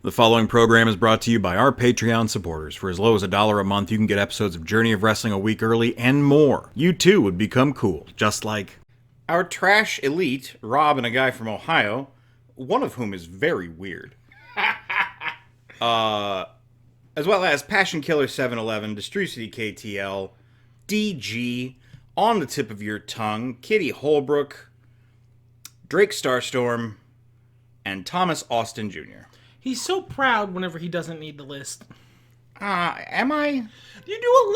The following program is brought to you by our Patreon supporters. For as low as $1 a month, you can get episodes of Journey of Wrestling a week early and more. You too would become cool, just like our trash elite, Rob and a guy from Ohio, one of whom is very weird. As well as Passion Killer 711, Destrucity KTL, DG, On the Tip of Your Tongue, Kitty Holbrook, Drake Starstorm, and Thomas Austin Jr. He's so proud whenever he doesn't need the list. Am I? You do a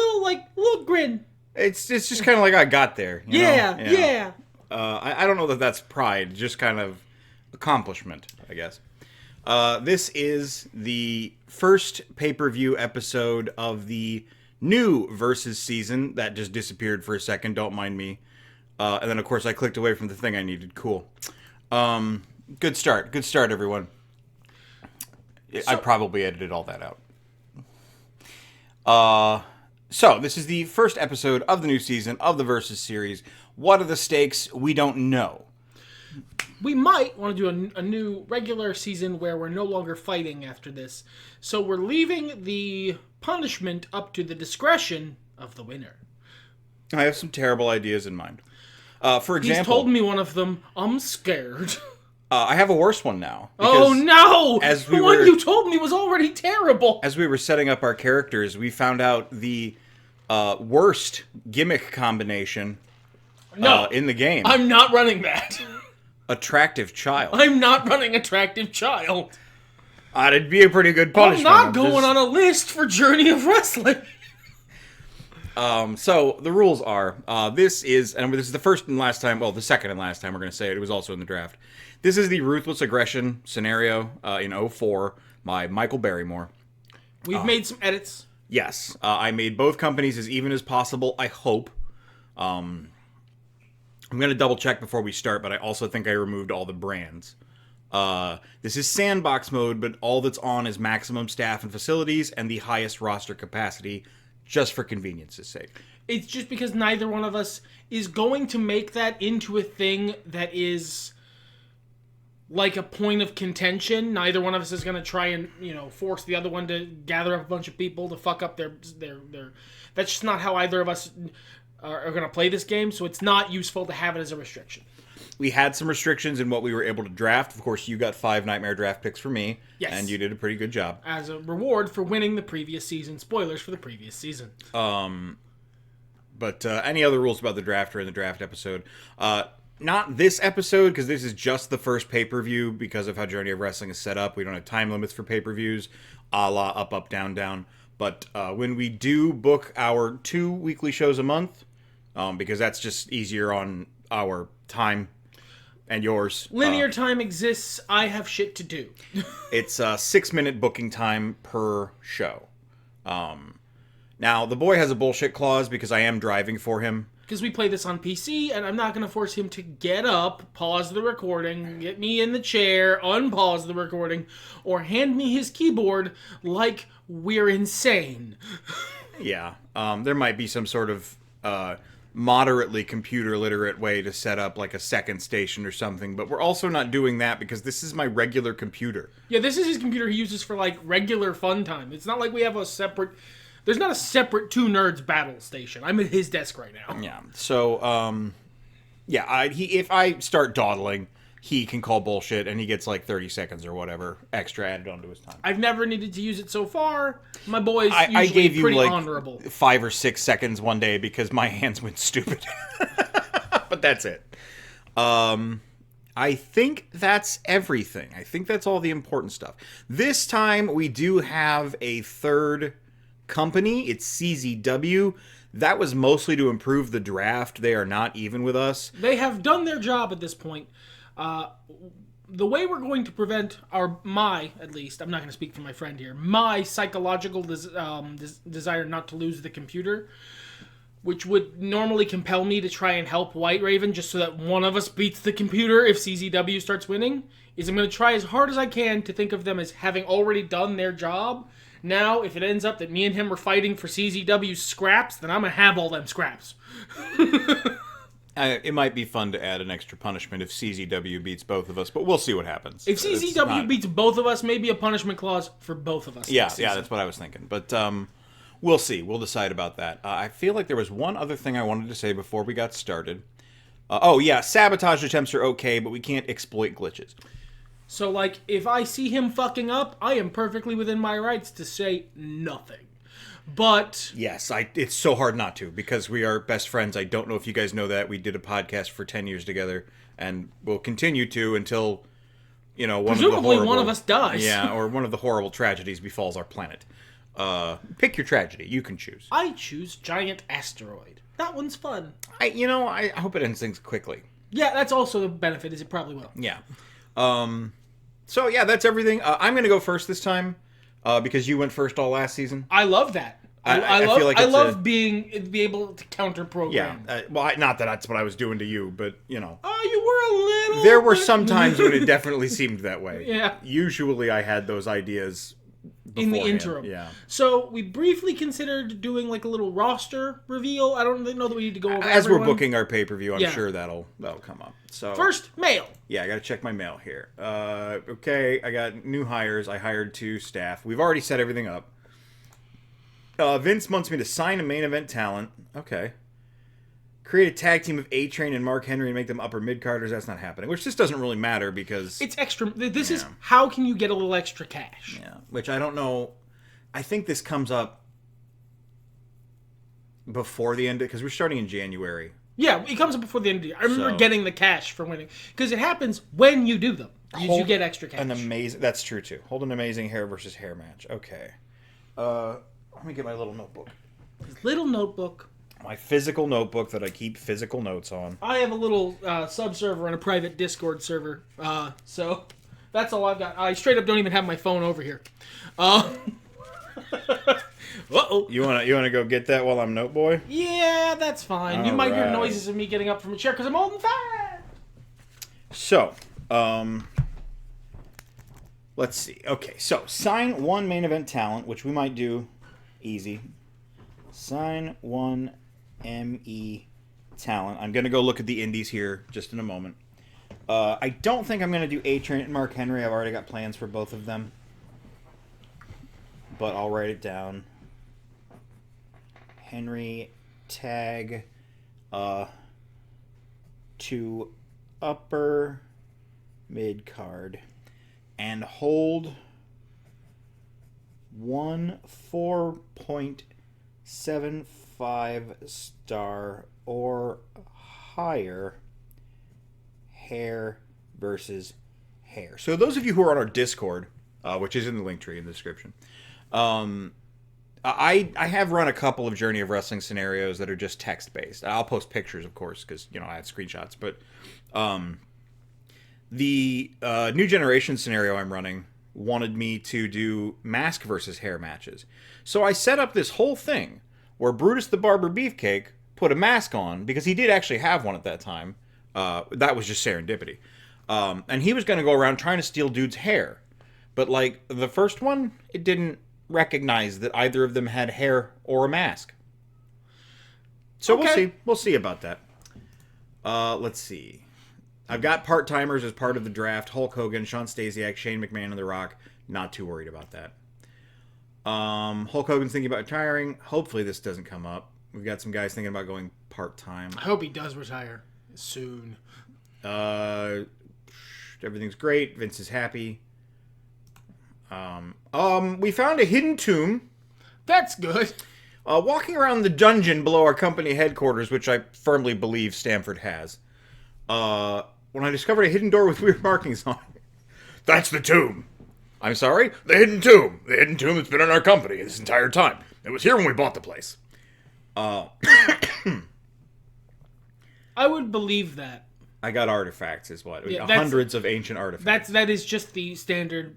little grin. It's just kind of like I got there. Yeah. I don't know that that's pride, just kind of accomplishment, I guess. This is the first pay-per-view episode of the new Versus season that just disappeared for a second. Don't mind me. And then, of course, I clicked away from the thing I needed. Cool. Good start. Good start, everyone. I probably edited all that out. So, this is the first episode of the new season of the Versus series. What are the stakes? We don't know. We might want to do a new regular season where we're no longer fighting after this. So we're leaving the punishment up to the discretion of the winner. I have some terrible ideas in mind. For example... He's told me one of them. I'm scared. I have a worse one now. Oh no! The one you told me was already terrible. As we were setting up our characters, we found out the worst gimmick combination in the game. I'm not running that. Attractive child. I'm not running attractive child. It'd be a pretty good punishment. I'm not going on a list for Journey of Wrestling. So the rules are, this is the first and last time, well, the second and last time we're going to say it. It was also in the draft. This is the Ruthless Aggression scenario in 04 by Michael Barrymore. We've made some edits. Yes. I made both companies as even as possible, I hope. I'm going to double check before we start, but I also think I removed all the brands. This is sandbox mode, but all that's on is maximum staff and facilities and the highest roster capacity, just for convenience's sake. It's just because neither one of us is going to make that into a thing that is like a point of contention. Neither one of us is going to try and, force the other one to gather up a bunch of people to fuck up their... That's just not how either of us are going to play this game, so it's not useful to have it as a restriction. We had some restrictions in what we were able to draft. Of course, you got 5 Nightmare draft picks for me. Yes. And you did a pretty good job. As a reward for winning the previous season. Spoilers for the previous season. But any other rules about the draft are in the draft episode. Not this episode, because this is just the first pay-per-view because of how Journey of Wrestling is set up. We don't have time limits for pay-per-views, a la up, up, down, down. But when we do book our 2 weekly shows a month, because that's just easier on our time and yours. Linear time exists. I have shit to do. It's a 6-minute booking time per show. Now, the boy has a bullshit clause because I am driving for him. Because we play this on PC, and I'm not going to force him to get up, pause the recording, get me in the chair, unpause the recording, or hand me his keyboard like we're insane. Yeah. There might be some sort of moderately computer literate way to set up like a second station or something, but we're also not doing that because this is my regular computer. Yeah, this is his computer he uses for like regular fun time. It's not like we have a separate... There's not a separate Two Nerds battle station. I'm at his desk right now. Yeah. So, if I start dawdling, he can call bullshit, and he gets like 30 seconds or whatever extra added onto his time. I've never needed to use it so far. My boy's usually I gave you pretty like honorable. 5 or 6 seconds one day because my hands went stupid. But that's it. I think that's everything. I think that's all the important stuff. This time, we do have a third company. It's CZW. That was mostly to improve the draft. They are not even with us. They have done their job at this point. The way we're going to prevent at least, I'm not going to speak for my friend here, my psychological desire not to lose the computer, which would normally compel me to try and help White Raven just so that one of us beats the computer if CZW starts winning, is I'm going to try as hard as I can to think of them as having already done their job. Now, if it ends up that me and him are fighting for CZW scraps, then I'm going to have all them scraps. It might be fun to add an extra punishment if CZW beats both of us, but we'll see what happens. If CZW beats both of us, maybe a punishment clause for both of us. Yeah, that's what I was thinking. But we'll see. We'll decide about that. I feel like there was one other thing I wanted to say before we got started. Sabotage attempts are okay, but we can't exploit glitches. So, like, if I see him fucking up, I am perfectly within my rights to say nothing. But... Yes, it's so hard not to, because we are best friends. I don't know if you guys know that. We did a podcast for 10 years together, and we'll continue to until, presumably one of us dies. Yeah, or one of the horrible tragedies befalls our planet. Pick your tragedy. You can choose. I choose Giant Asteroid. That one's fun. I hope it ends things quickly. Yeah, that's also the benefit, is it probably will. Yeah. So, yeah, that's everything. I'm going to go first this time, because you went first all last season. I love that. I love being able to counter program. Yeah. Not that that's what I was doing to you, but, Oh, you were a little... There were some times when it definitely seemed that way. Yeah. Usually I had those ideas in the interim. Yeah. So we briefly considered doing like a little roster reveal. I don't know that we need to go over As everyone. We're booking our pay-per-view, I'm sure that'll come up. So first, mail. Yeah, I got to check my mail here. Okay, I got new hires. I hired 2 staff. We've already set everything up. Vince wants me to sign a main event talent. Okay. Create a tag team of A-Train and Mark Henry and make them upper mid-carders. That's not happening. Which just doesn't really matter because... It's extra... This is how can you get a little extra cash. Yeah. Which I don't know... I think this comes up before the end... Because we're starting in January. Yeah, it comes up before the end of the year. I remember getting the cash for winning. Because it happens when you do them. You get extra cash. That's true, too. Hold an amazing hair versus hair match. Okay. Let me get my little notebook. Little notebook. My physical notebook that I keep physical notes on. I have a little sub-server and a private Discord server. So that's all I've got. I straight up don't even have my phone over here. Uh-oh. You wanna go get that while I'm note boy? Yeah, that's fine. You might hear noises of me getting up from a chair because I'm holding fast. So, let's see. Okay, so sign 1 main event talent, which we might do easy. Sign 1 ME talent. I'm going to go look at the indies here just in a moment. I don't think I'm going to do A-Train and Mark Henry. I've already got plans for both of them. But I'll write it down. Henry tag to upper mid card and hold 1 4.75 star or higher hair versus hair. So those of you who are on our Discord, which is in the link tree in the description, I have run a couple of Journey of Wrestling scenarios that are just text based. I'll post pictures, of course, because I have screenshots. But the New Generation scenario I'm running wanted me to do mask versus hair matches. So I set up this whole thing where Brutus the Barber Beefcake put a mask on, because he did actually have one at that time. That was just serendipity. And he was going to go around trying to steal dudes' hair. But like the first one, it didn't recognize that either of them had hair or a mask. So Okay. We'll see about that. Let's see. I've got part-timers as part of the draft. Hulk Hogan, Sean Stasiak, Shane McMahon, and The Rock. Not too worried about that. Hulk Hogan's thinking about retiring. Hopefully this doesn't come up. We've got some guys thinking about going part-time. I hope he does retire soon. Everything's great. Vince is happy. We found a hidden tomb. That's good. Walking around the dungeon below our company headquarters, which I firmly believe Stamford has. When I discovered a hidden door with weird markings on it. That's the tomb. I'm sorry? The hidden tomb. The hidden tomb that's been in our company this entire time. It was here when we bought the place. I would believe that. I got artifacts is what? Yeah, hundreds of ancient artifacts. That is just the standard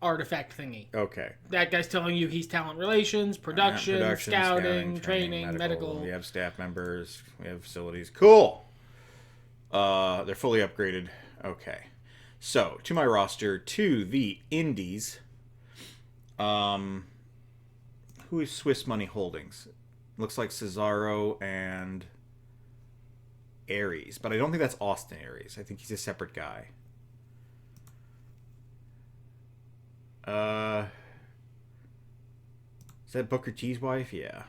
artifact thingy. Okay. That guy's telling you he's talent relations, production, scouting, training, medical. We have staff members. We have facilities. Cool. They're fully upgraded. Okay. So, to my roster, to the indies. Who is Swiss Money Holdings? Looks like Cesaro and Aries, but I don't think that's Austin Aries. I think he's a separate guy. Is that Booker T's wife? Yeah.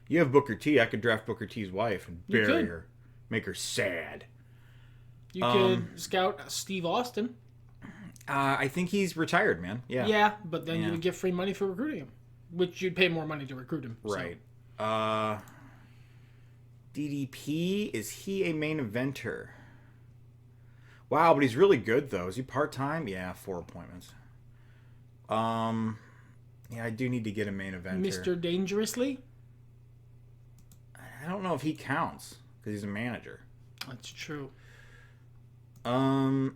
You have Booker T. I could draft Booker T's wife and bury her. Make her sad. You could scout Steve Austin. I think he's retired, man. Yeah. Yeah, but then you would get free money for recruiting him. Which you'd pay more money to recruit him. Right. So. DDP, is he a main eventer? Wow, but he's really good, though. Is he part-time? Yeah, 4 appointments. Yeah, I do need to get a main eventer. Mr. Dangerously? I don't know if he counts, because he's a manager. That's true. I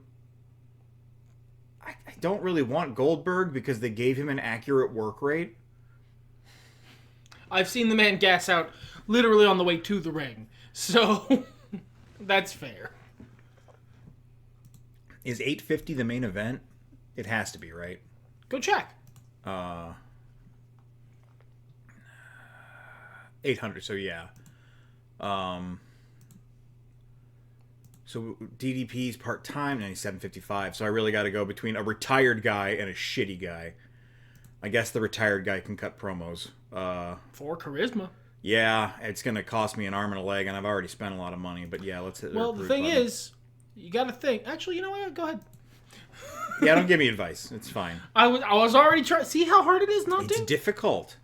don't really want Goldberg because they gave him an accurate work rate. I've seen the man gas out literally on the way to the ring. So, that's fair. Is 850 the main event? It has to be, right? Go check. 800, so yeah. So DDP's part-time, 97.55, so I really got to go between a retired guy and a shitty guy. I guess the retired guy can cut promos. For charisma. Yeah, it's going to cost me an arm and a leg, and I've already spent a lot of money, but yeah, let's hit the Well, the thing is, you got to think. Actually, you know what? Go ahead. Yeah, don't give me advice. It's fine. I was already trying. See how hard it is not to? It's difficult.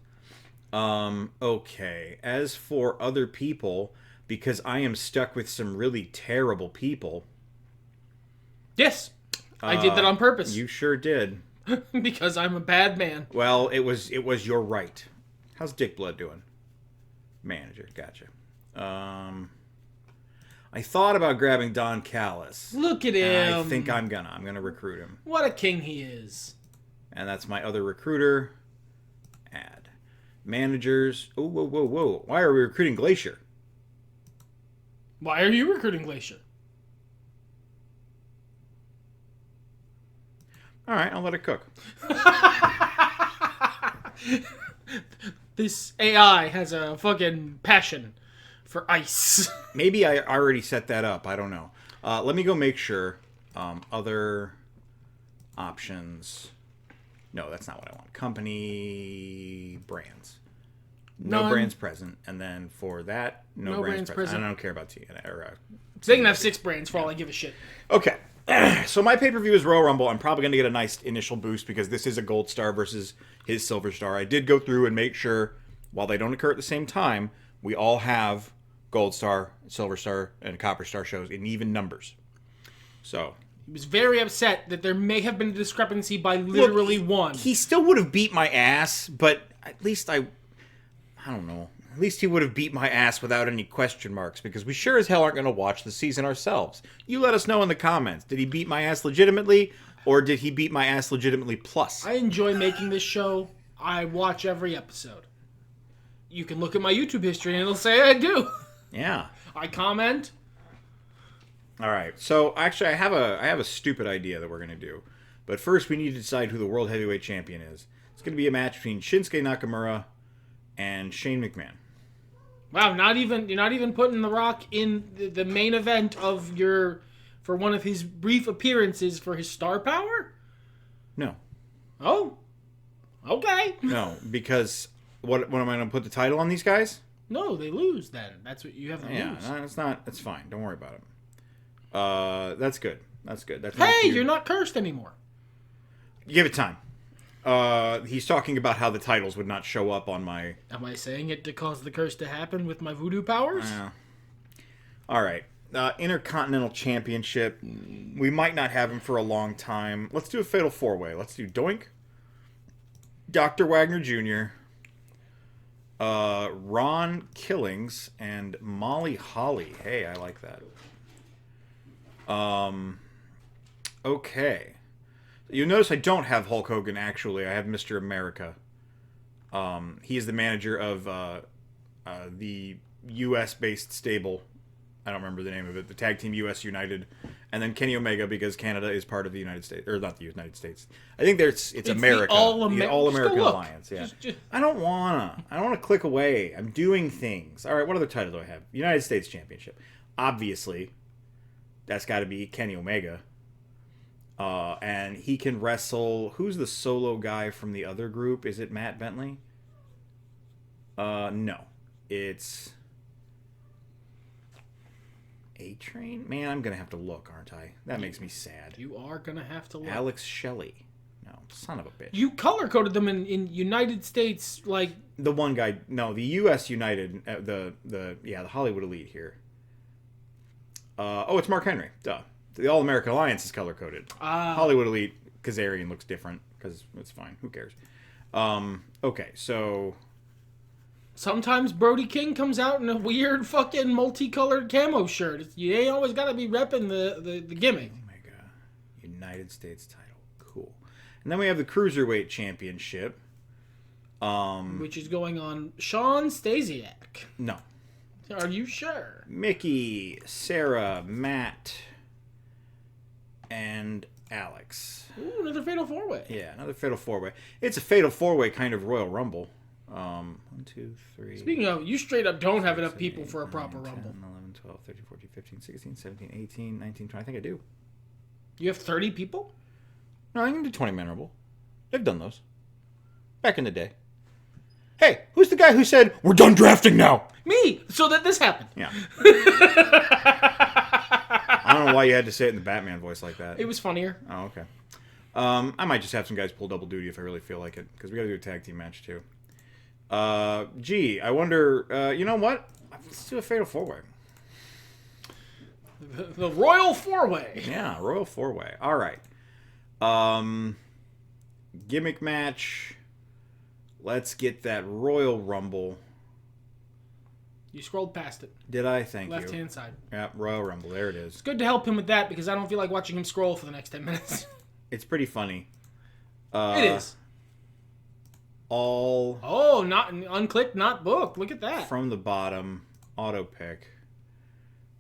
Okay. As for other people, because I am stuck with some really terrible people. Yes. I did that on purpose. You sure did. Because I'm a bad man. Well, it was your right. How's Dick Blood doing? Manager, gotcha. I thought about grabbing Don Callis. Look at him. I think I'm gonna recruit him. What a king he is. And that's my other recruiter. Add. Managers. Oh, whoa. Why are we recruiting Glacier? Why are you recruiting Glacier? All right, I'll let it cook. This AI has a fucking passion for ice. Maybe I already set that up. I don't know. Let me go make sure. Other options. No, that's not what I want. Company brands. No None. brands present. And then for that, no brands present. I don't care about TNA. They can have 6 brands for all I give a shit. Okay. So my pay-per-view is Royal Rumble. I'm probably going to get a nice initial boost because this is a Gold Star versus his Silver Star. I did go through and make sure, while they don't occur at the same time, we all have Gold Star, Silver Star, and Copper Star shows in even numbers. So He was very upset that there may have been a discrepancy by literally one. He still would have beat my ass, but at least I don't know. At least he would have beat my ass without any question marks, because we sure as hell aren't going to watch the season ourselves. You let us know in the comments. Did he beat my ass legitimately, or did he beat my ass legitimately plus? I enjoy making this show. I watch every episode. You can look at my YouTube history and it'll say I do. Yeah. I comment. All right. So actually, I have a stupid idea that we're going to do. But first, we need to decide who the World Heavyweight Champion is. It's going to be a match between Shinsuke Nakamura and Shane McMahon. Wow, you're not even putting The Rock in the main event of for one of his brief appearances for his star power? No. Oh. Okay. No, because what am I going to put the title on these guys? No, they lose then. That's what you have to lose. Yeah, no, it's not. It's fine. Don't worry about it. That's good. That's good. That's hey, you're not cursed anymore. Give it time. He's talking about how the titles would not show up on my... Am I saying it to cause the curse to happen with my voodoo powers? All right. Intercontinental Championship. We might not have him for a long time. Let's do a Fatal 4-Way. Let's do Doink, Dr. Wagner Jr., Ron Killings, and Molly Holly. Hey, I like that. Okay. You'll notice I don't have Hulk Hogan, actually. I have Mr. America. He is the manager of the U.S.-based stable I don't remember the name of it. The tag team US United, and then Kenny Omega because Canada is part of the United States, or not the United States. I think it's America, the All American look. Alliance. Yeah. I don't wanna click away. I'm doing things. All right. What other title do I have? United States Championship. Obviously, that's got to be Kenny Omega. And he can wrestle. Who's the solo guy from the other group? Is it Matt Bentley? No, it's A-Train? Man, I'm going to have to look, aren't I? That makes me sad. You are going to have to look. Alex Shelley. No, son of a bitch. You color-coded them in United States, like... The one guy... No, the U.S. United, the Hollywood Elite here. It's Mark Henry. Duh. The All-American Alliance is color-coded. Hollywood Elite, Kazarian looks different, because it's fine. Who cares? Okay, so... Sometimes Brody King comes out in a weird fucking multicolored camo shirt. You ain't always got to be repping the gimmick. Oh my god. United States title. Cool. And then we have the Cruiserweight Championship. Which is going on Sean Stasiak. No. Are you sure? Mickey, Sarah, Matt, and Alex. Ooh, another Fatal 4-Way. Yeah, another Fatal 4-Way. It's a Fatal 4-Way kind of Royal Rumble. 1, 2, 3. Speaking of, you straight up don't have enough people for a proper 10, Rumble. 11, 12, 13, 14, 15, 16, 17, 18, 19, 20. I think I do. You have 30 people? No, I can do 20-man Rumble. They've done those. Back in the day. Hey, who's the guy who said, we're done drafting now? Me! So that this happened. Yeah. I don't know why you had to say it in the Batman voice like that. It was funnier. Oh, okay. I might just have some guys pull double duty if I really feel like it, because we got to do a tag team match, too. I wonder, you know what? Let's do a Fatal 4-Way. The Royal 4-Way. Yeah, Royal 4-Way. All right. Gimmick match. Let's get that Royal Rumble. You scrolled past it. Did I? Thank you. Left-hand side. Yeah, Royal Rumble. There it is. It's good to help him with that because I don't feel like watching him scroll for the next 10 minutes. It's pretty funny. It is. Not unclicked, not booked. Look at that. From the bottom, auto pick.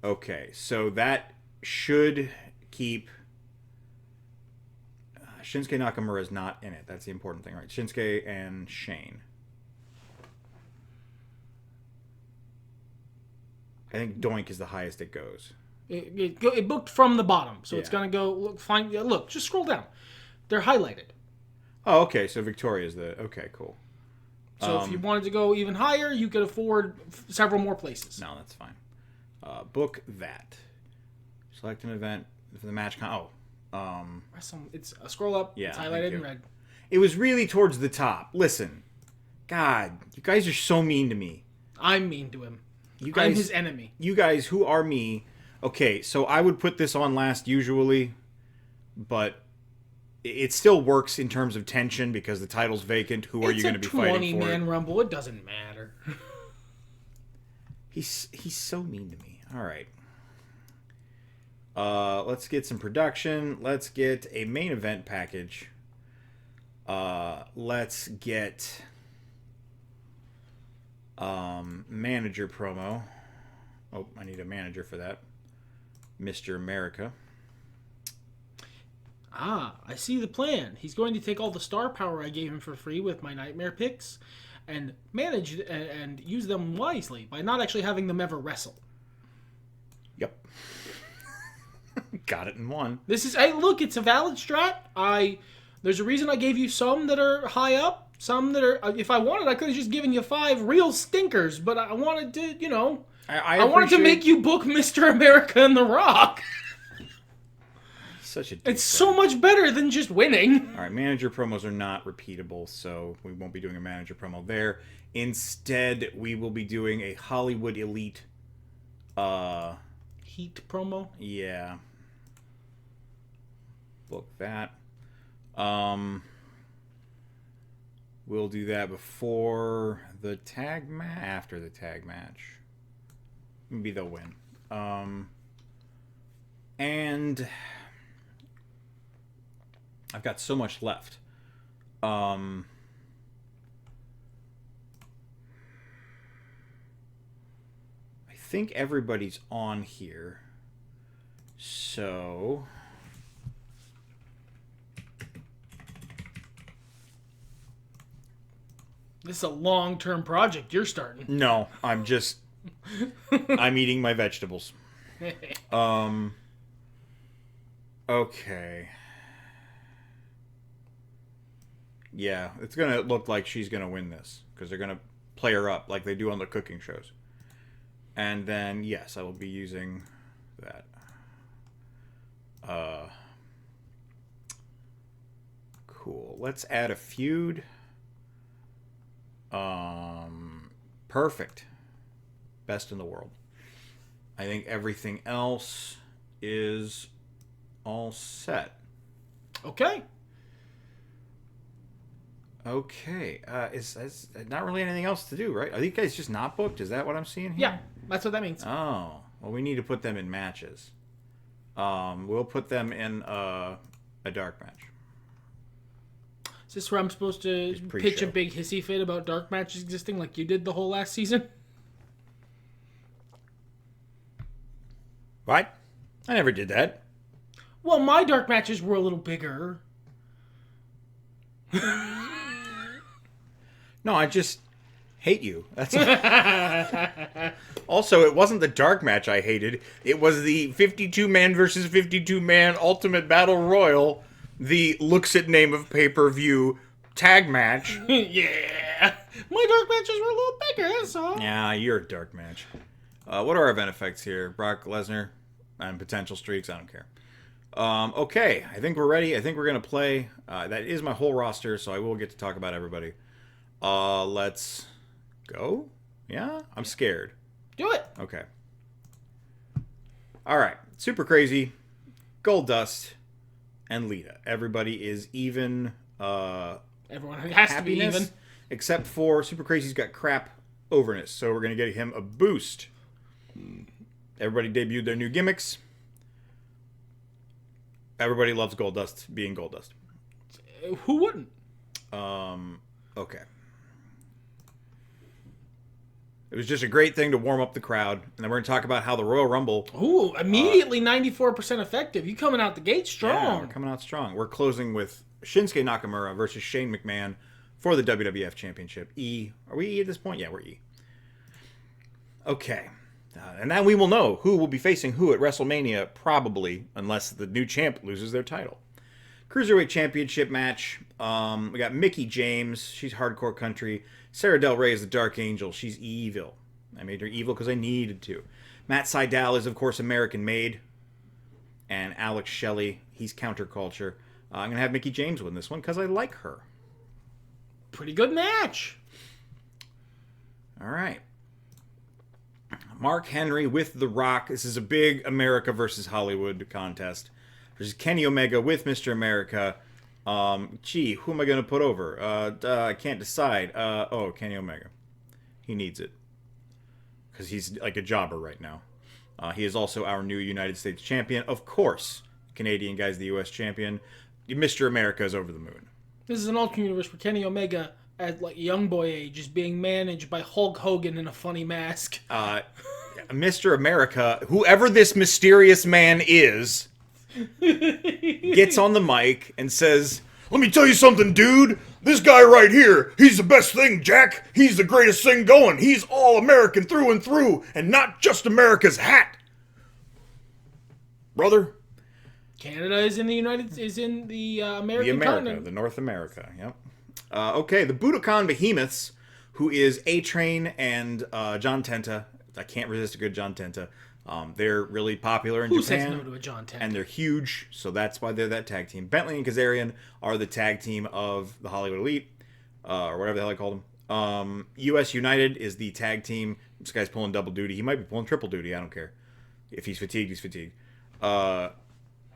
Okay, so that should keep... Shinsuke Nakamura is not in it. That's the important thing, right? Shinsuke and Shane. I think Doink is the highest it goes. It booked from the bottom, so Yeah. it's gonna go look fine. Yeah, look, just scroll down. They're highlighted. Oh, okay. So Victoria's the... Okay, cool. So if you wanted to go even higher, you could afford several more places. No, that's fine. Book that. Select an event for the match. It's a scroll up. Yeah, it's highlighted in red. It was really towards the top. Listen. God, you guys are so mean to me. I'm mean to him. You guys, I'm his enemy. You guys who are me. Okay, so I would put this on last usually, but it still works in terms of tension because the title's vacant. Who are you going to be fighting for? It's a 20-man Rumble. It doesn't matter. He's so mean to me. All right. Let's get some production. Let's get a main event package. Let's get manager promo. Oh, I need a manager for that. Mr. America. I see the plan. He's going to take all the star power I gave him for free with my nightmare picks and manage and use them wisely by not actually having them ever wrestle. Yep. Got it in one. Hey, look, it's a valid strat. There's a reason I gave you some that are high up, some that are, if I wanted, I could have just given you 5 real stinkers, but I wanted to, I wanted to make you book Mr. America and The Rock. Such a It's so much better than just winning. All right, manager promos are not repeatable, so we won't be doing a manager promo there. Instead, we will be doing a Hollywood Elite Heat promo? Yeah. Book that. We'll do that before the tag match, after the tag match. Maybe they'll win. And I've got so much left. I think everybody's on here. So... This is a long-term project you're starting. No, I'm just... I'm eating my vegetables. Okay. Yeah, it's going to look like she's going to win this. Because they're going to play her up like they do on the cooking shows. And then, yes, I will be using that. Cool. Let's add a feud. Perfect. Best in the world. I think everything else is all set. Okay. Okay. Is not really anything else to do, right? Are these guys just not booked? Is that what I'm seeing here? Yeah, that's what that means. Oh. Well, we need to put them in matches. We'll put them in a dark match. Is this where I'm supposed to pitch a big hissy fit about dark matches existing like you did the whole last season? What? I never did that. Well, my dark matches were a little bigger. No, I just hate you. That's Also, it wasn't the dark match I hated. It was the 52-man versus 52-man Ultimate Battle Royal, the looks-at name of pay-per-view tag match. Yeah. My dark matches were a little bigger, that's all. Yeah, you're a dark match. What are our event effects here? Brock Lesnar and potential streaks. I don't care. Okay, I think we're ready. I think we're going to play. That is my whole roster, so I will get to talk about everybody. Let's go. Yeah? I'm scared. Do it. Okay. All right. Super Crazy, Goldust, and Lita. Everybody is even. Everyone has to be even. Except for Super Crazy's got crap overness, so we're going to get him a boost. Everybody debuted their new gimmicks. Everybody loves Goldust being Goldust. Who wouldn't? Okay. It was just a great thing to warm up the crowd. And then we're going to talk about how the Royal Rumble... Ooh, immediately 94% effective. You coming out the gate strong. Yeah, we're coming out strong. We're closing with Shinsuke Nakamura versus Shane McMahon for the WWF Championship. E. Are we E at this point? Yeah, we're E. Okay. And then we will know who will be facing who at WrestleMania, probably, unless the new champ loses their title. Cruiserweight Championship match. We got Mickie James. She's hardcore country. Sarah Del Rey is the Dark Angel. She's evil. I made her evil because I needed to. Matt Sydal is, of course, American made. And Alex Shelley, he's counterculture. I'm going to have Mickie James win this one because I like her. Pretty good match. All right. Mark Henry with The Rock. This is a big America versus Hollywood contest. Versus Kenny Omega with Mr. America. Gee, who am I going to put over? I can't decide. Kenny Omega. He needs it. Because he's like a jobber right now. He is also our new United States champion. Of course, Canadian guy's the U.S. champion. Mr. America is over the moon. This is an alternate universe where Kenny Omega, at like young boy age, is being managed by Hulk Hogan in a funny mask. Mr. America, whoever this mysterious man is, gets on the mic and says, "Let me tell you something, dude. This guy right here, he's the best thing, Jack. He's the greatest thing going. He's all American through and through, and not just America's hat. Brother." Canada is in the American continent. The North America, yep. Okay, the Budokan Behemoths, who is A-Train and John Tenta. I can't resist a good John Tenta. They're really popular in Japan. Who says no to a John Tenta? And they're huge, so that's why they're that tag team. Bentley and Kazarian are the tag team of the Hollywood Elite, or whatever the hell I called them. US United is the tag team. This guy's pulling double duty. He might be pulling triple duty. I don't care. If he's fatigued, he's fatigued.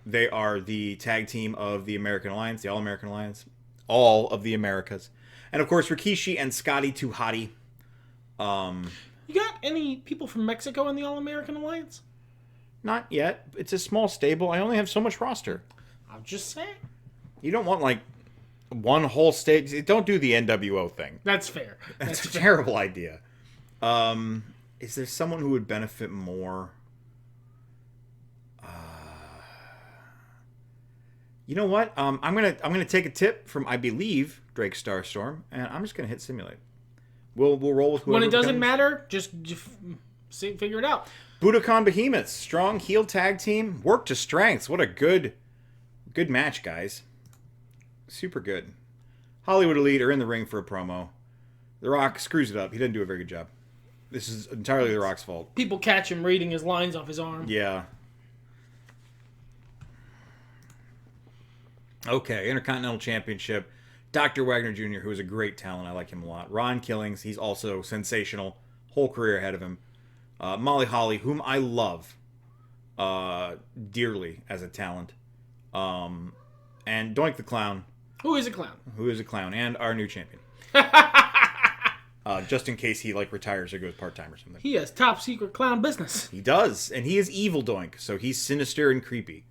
They are the tag team of the American Alliance, the All-American Alliance. All of the Americas. And, of course, Rikishi and Scotty 2 Hotty. You got any people from Mexico in the All-American Alliance? Not yet. It's a small stable. I only have so much roster. I'm just saying. You don't want, like, one whole state. Don't do the NWO thing. That's fair. That's a terrible idea. Is there someone who would benefit more? You know what? I'm gonna take a tip from, I believe, Drake Starstorm, and I'm just gonna hit simulate. We'll roll with whoever. When it doesn't matter, just figure it out. Budokan Behemoths, strong heel tag team, work to strengths. What a good match, guys. Super good. Hollywood Elite are in the ring for a promo. The Rock screws it up. He didn't do a very good job. This is entirely The Rock's fault. People catch him reading his lines off his arm. Yeah. Okay, Intercontinental Championship. Dr. Wagner Jr., who is a great talent. I like him a lot. Ron Killings, he's also sensational. Whole career ahead of him. Molly Holly, whom I love dearly as a talent. And Doink the Clown. Who is a clown? Who is a clown. And our new champion. Just in case he retires or goes part-time or something. He has top secret clown business. He does. And he is evil Doink, so he's sinister and creepy.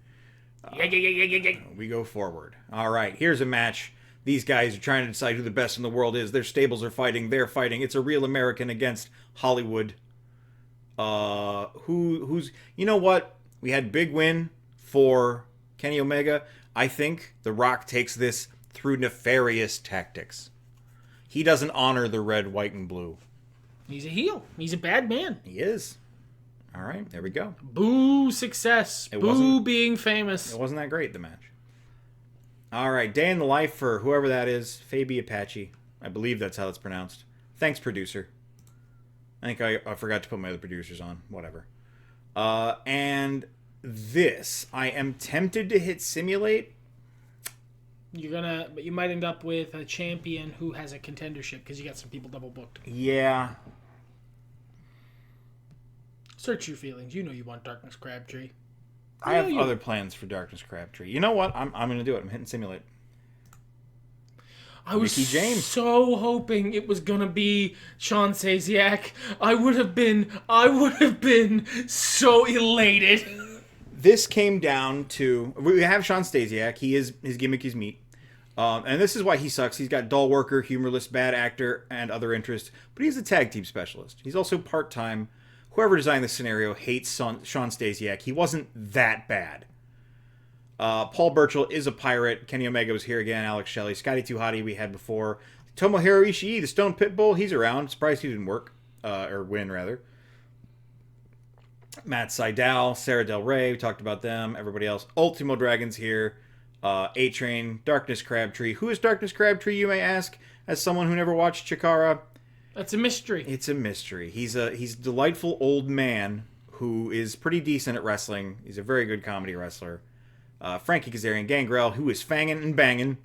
We go forward. All right, here's a match. These guys are trying to decide who the best in the world is. Their stables are fighting. They're fighting. It's a real American against Hollywood. Who's... You know what? We had big win for Kenny Omega. I think The Rock takes this through nefarious tactics. He doesn't honor the red, white, and blue. He's a heel. He's a bad man. He is. All right, there we go. Boo success. Boo being famous. It wasn't that great, the match. All right, day in the life for whoever that is. Fabi Apache. I believe that's how it's pronounced. Thanks, producer. I think I forgot to put my other producers on. Whatever. And this, I am tempted to hit simulate. But you might end up with a champion who has a contendership because you got some people double booked. Yeah. Search your feelings. You know you want Darkness Crabtree. I have other plans for Darkness Crabtree. You know what? I'm going to do it. I'm hitting simulate. I was so hoping it was going to be Sean Stasiak. I would have been so elated. This came down to... We have Sean Stasiak. His gimmick is meat. And this is why he sucks. He's got dull worker, humorless, bad actor, and other interests. But he's a tag team specialist. He's also part-time. Whoever designed this scenario hates Sean Stasiak. He wasn't that bad. Paul Burchill is a pirate. Kenny Omega was here again. Alex Shelley. Scotty 2 Hottie we had before. Tomohiro Ishii, the Stone Pitbull. He's around. Surprised he didn't work. Or win, rather. Matt Sydal. Sarah Del Rey. We talked about them. Everybody else. Ultimo Dragon's here. A-Train. Darkness Crabtree. Who is Darkness Crabtree, you may ask? As someone who never watched Chikara. That's a mystery. It's a mystery. He's a delightful old man who is pretty decent at wrestling. He's a very good comedy wrestler. Frankie Kazarian, Gangrel, who is fangin' and bangin'.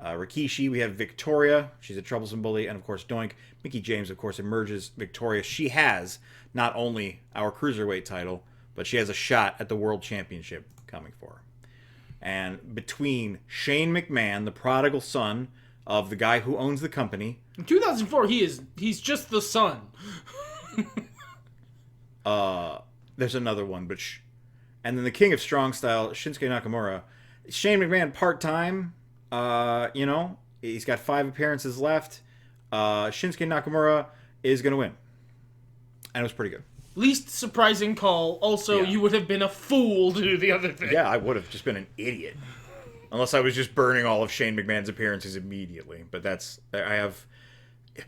Rikishi, we have Victoria. She's a troublesome bully. And, of course, Doink. Mickie James, of course, emerges victorious. She has not only our Cruiserweight title, but she has a shot at the World Championship coming for her. And between Shane McMahon, the prodigal son of the guy who owns the company... In 2004, he's just the son. There's another one, but... And then the king of strong style, Shinsuke Nakamura. Shane McMahon part-time. He's got 5 appearances left. Shinsuke Nakamura is going to win. And it was pretty good. Least surprising call. Also, You would have been a fool to do the other thing. Yeah, I would have just been an idiot. Unless I was just burning all of Shane McMahon's appearances immediately. But I have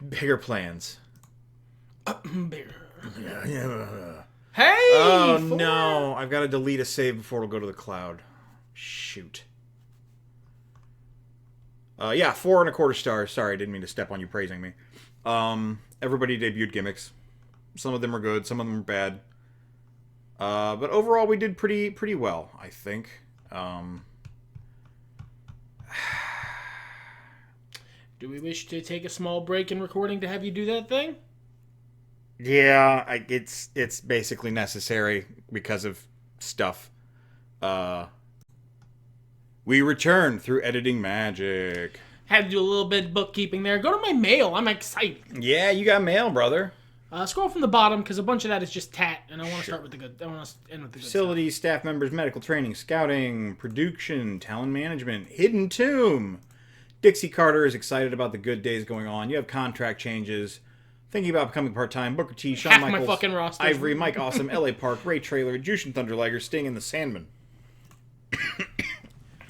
bigger plans. Bigger. Yeah. Hey! Oh, no. I've got to delete a save before it'll go to the cloud. Shoot. 4 1/4 stars. Sorry, I didn't mean to step on you praising me. Everybody debuted gimmicks. Some of them are good, some of them are bad. But overall, we did pretty well, I think. Do we wish to take a small break in recording to have you do that thing? Yeah, it's basically necessary because of stuff. We return through editing magic. Had to do a little bit of bookkeeping there. Go to my mail. I'm excited. Yeah, you got mail, brother. Scroll from the bottom because a bunch of that is just tat, and I want to start with the good. I want to end with the good. Facilities, staff members, medical training, scouting, production, talent management, Hidden Tomb. Dixie Carter is excited about the good days going on. You have contract changes. Thinking about becoming part-time, Booker T, Shawn Half my Michaels, fucking roster. Ivory, Mike Awesome, LA Park, Ray Traylor, Jushin Thunder Liger, Sting, and the Sandman.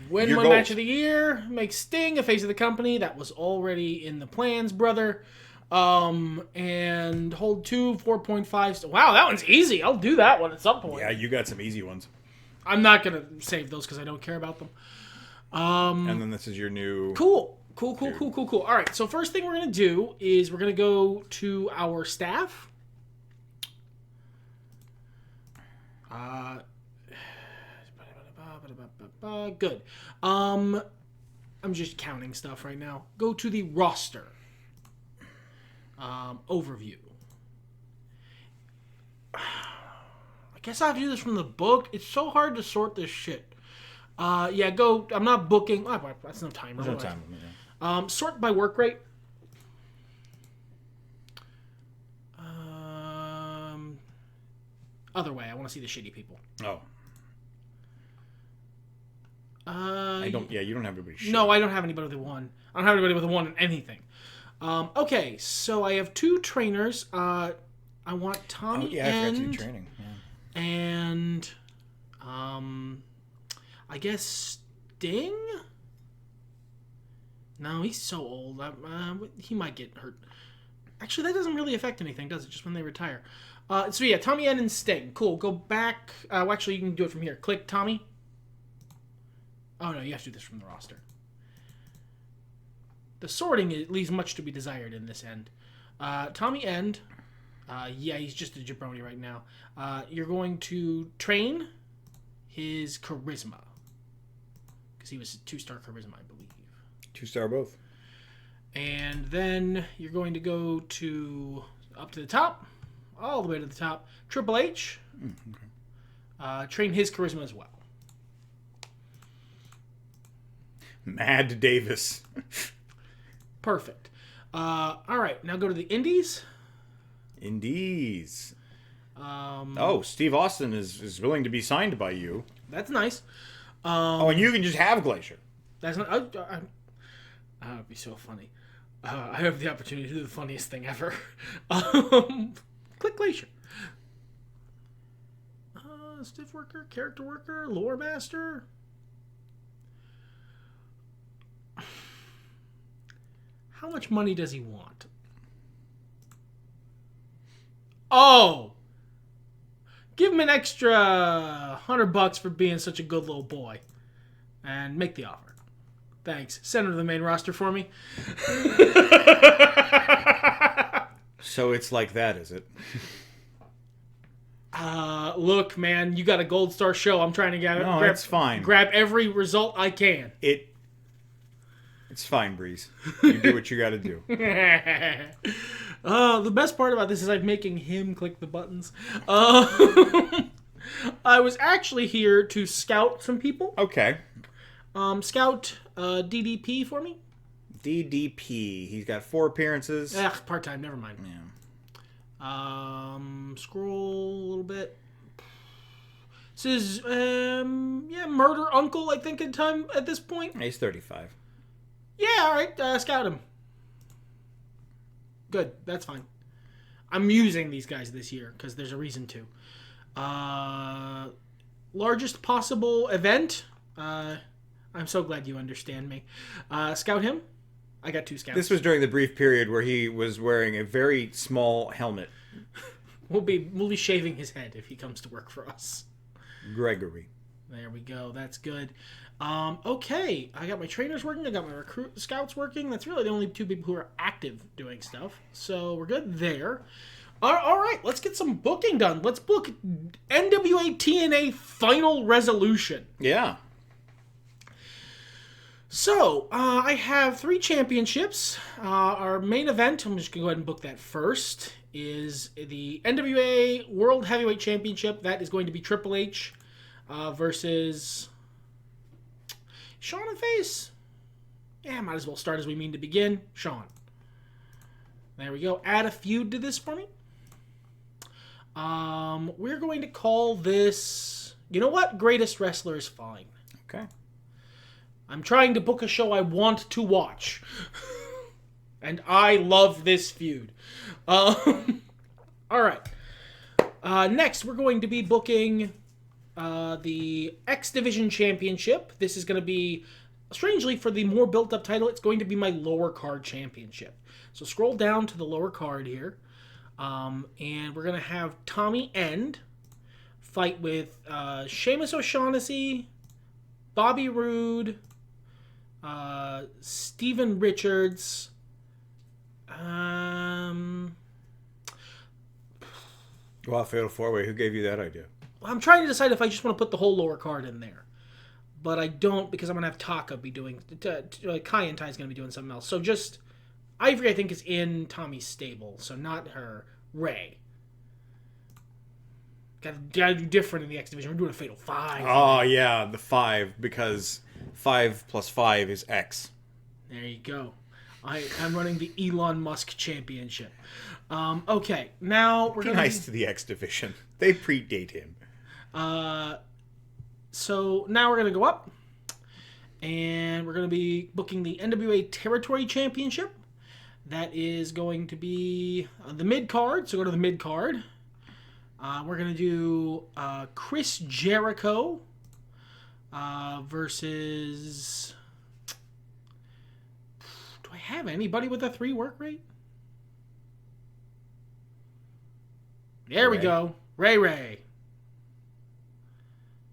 Win Your one goals. match of the year. Make Sting a face of the company. That was already in the plans, brother. And hold 4.5. Wow, that one's easy. I'll do that one at some point. Yeah, you got some easy ones. I'm not going to save those because I don't care about them. And then this is your new... Cool. All right, so first thing we're going to do is we're going to go to our staff. Good. I'm just counting stuff right now. Go to the roster. Overview. I guess I have to do this from the book. It's so hard to sort this shit. Yeah, go. I'm not booking. Oh, that's no timer. There's no time. Yeah. Sort by work rate. Other way. I want to see the shitty people. Oh. I don't. Yeah, you don't have anybody. Shit. No, I don't have anybody with a 1. I don't have anybody with a 1 in anything. Okay, so I have 2 trainers. I want Tommy I forgot to do training. Yeah. And I guess Sting. No, he's so old. He might get hurt. Actually, that doesn't really affect anything, does it? Just when they retire. So yeah, Tommy N and Sting. Cool. Go back. Well, actually, you can do it from here. Click Tommy. Oh no, you have to do this from the roster. The sorting leaves much to be desired in this end. Tommy End. Yeah, he's just a jabroni right now. You're going to train his charisma. Because he was a 2-star charisma, I believe. 2-star both. And then you're going to go up to the top. All the way to the top. Triple H. Okay. Train his charisma as well. Mad Davis. Perfect. All right, now go to the Indies. Indies. Oh, Steve Austin is willing to be signed by you. That's nice. And you can just have Glacier. That's not. That would be so funny. I have the opportunity to do the funniest thing ever. Click Glacier. Stiff worker, character worker, lore master. How much money does he want? Oh! Give him an extra $100 for being such a good little boy. And make the offer. Thanks. Send him to the main roster for me. So it's like that, is it? Look, man, you got a gold star show. I'm trying to get it. No, that's fine. Grab every result I can. It's fine, Breeze. You do what you got to do. The best part about this is I'm making him click the buttons. I was actually here to scout some people. Okay. Scout DDP for me. DDP. He's got 4 appearances. Part-time. Never mind. Yeah. Scroll a little bit. This is Murder Uncle, I think, at this point. He's 35. Yeah, all right. Scout him. Good. That's fine. I'm using these guys this year because there's a reason to. Largest possible event. I'm so glad you understand me. Scout him. I got 2 scouts. This was during the brief period where he was wearing a very small helmet. We'll be shaving his head if he comes to work for us. Gregory. There we go. That's good. Okay. I got my trainers working. I got my scouts working. That's really the only 2 people who are active doing stuff. So we're good there. All right. Let's get some booking done. Let's book NWA TNA Final Resolution. Yeah. So, I have 3 championships. Our main event, I'm just going to go ahead and book that first, is the NWA World Heavyweight Championship. That is going to be Triple H versus Sean and Face. Yeah, might as well start as we mean to begin. Sean. There we go. Add a feud to this for me. We're going to call this... You know what? Greatest Wrestler is fine. Okay. I'm trying to book a show I want to watch. And I love this feud. All right. Next, we're going to be booking the X Division Championship. This is going to be, strangely, for the more built-up title, it's going to be my lower card championship. So scroll down to the lower card here. And we're going to have Tommy End fight with Sheamus O'Shaughnessy, Bobby Roode, Steven Richards. Wow, Fatal 4-Way. Who gave you that idea? I'm trying to decide if I just want to put the whole lower card in there. But I don't, because I'm going to have Taka be doing... Kai and Tai is going to be doing something else. So just... Ivory, I think, is in Tommy's stable. So not her. Ray. Gotta do different in the X Division. We're doing a Fatal 5. Oh, yeah, the 5. Because 5 plus 5 is X. There you go. I'm running the Elon Musk Championship. Okay, now we're Be nice to the X Division. They predate him. So now we're gonna go up, and we're gonna be booking the NWA Territory Championship. That is going to be the mid card. So go to the mid card. We're gonna do Chris Jericho versus. Do I have anybody with a 3 work rate? There we go. Ray.